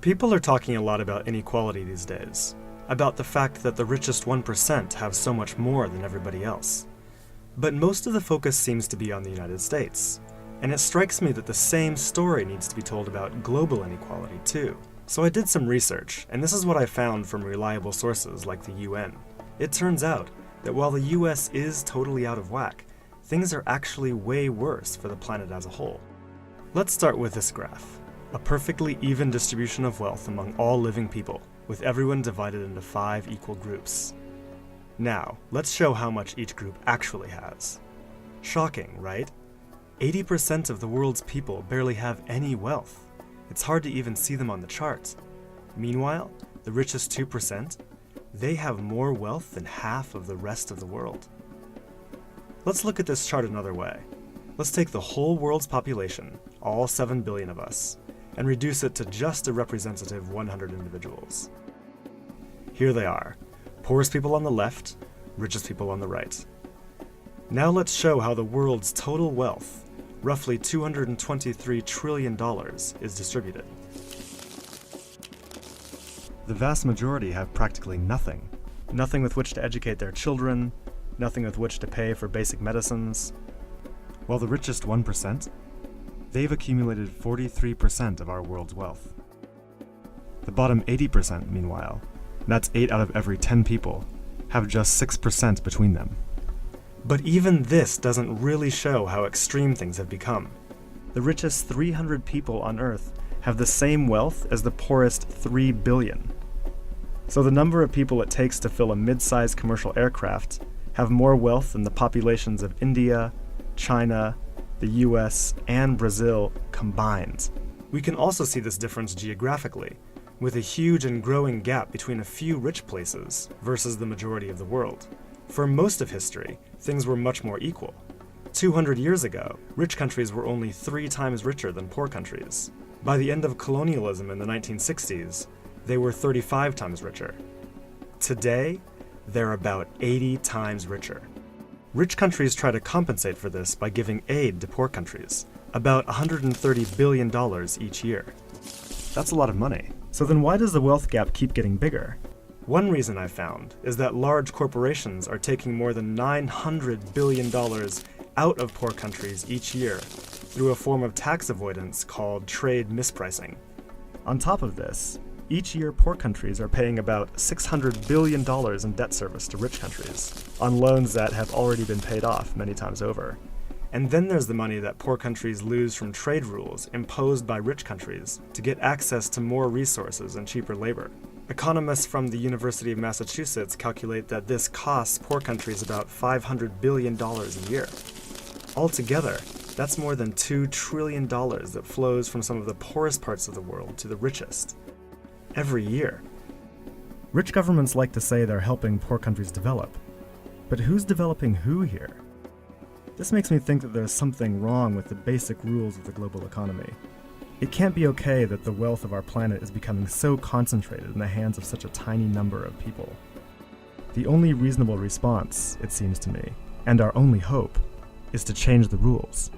People are talking a lot about inequality these days, about the fact that the richest 1% have so much more than everybody else. But most of the focus seems to be on the United States, and it strikes me that the same story needs to be told about global inequality too. So I did some research, and this is what I found from reliable sources like the UN. It turns out that while the US is totally out of whack, things are actually way worse for the planet as a whole. Let's start with this graph. A perfectly even distribution of wealth among all living people, with everyone divided into 5 equal groups. Now, let's show how much each group actually has. Shocking, right? 80% of the world's people barely have any wealth. It's hard to even see them on the chart. Meanwhile, the richest 2%, they have more wealth than half of the rest of the world. Let's look at this chart another way. Let's take the whole world's population, all 7 billion of us, and reduce it to just a representative 100 individuals. Here they are, poorest people on the left, richest people on the right. Now let's show how the world's total wealth, roughly $223 trillion, is distributed. The vast majority have practically nothing. Nothing with which to educate their children, nothing with which to pay for basic medicines. While the richest 1%, they've accumulated 43% of our world's wealth. The bottom 80%, meanwhile, that's 8 out of every 10 people, have just 6% between them. But even this doesn't really show how extreme things have become. The richest 300 people on Earth have the same wealth as the poorest 3 billion. So the number of people it takes to fill a mid-sized commercial aircraft have more wealth than the populations of India, China, the US, and Brazil combined. We can also see this difference geographically, with a huge and growing gap between a few rich places versus the majority of the world. For most of history, things were much more equal. 200 years ago, rich countries were only 3 times richer than poor countries. By the end of colonialism in the 1960s, they were 35 times richer. Today, they're about 80 times richer. Rich countries try to compensate for this by giving aid to poor countries, about $130 billion each year. That's a lot of money. So then why does the wealth gap keep getting bigger? One reason I found is that large corporations are taking more than $900 billion out of poor countries each year through a form of tax avoidance called trade mispricing. On top of this, each year poor countries are paying about $600 billion in debt service to rich countries, on loans that have already been paid off many times over. And then there's the money that poor countries lose from trade rules imposed by rich countries to get access to more resources and cheaper labor. Economists from the University of Massachusetts calculate that this costs poor countries about $500 billion a year. Altogether, that's more than $2 trillion that flows from some of the poorest parts of the world to the richest. Every year. Rich governments like to say they're helping poor countries develop. But who's developing who here? This makes me think that there's something wrong with the basic rules of the global economy. It can't be okay that the wealth of our planet is becoming so concentrated in the hands of such a tiny number of people. The only reasonable response, it seems to me, and our only hope, is to change the rules.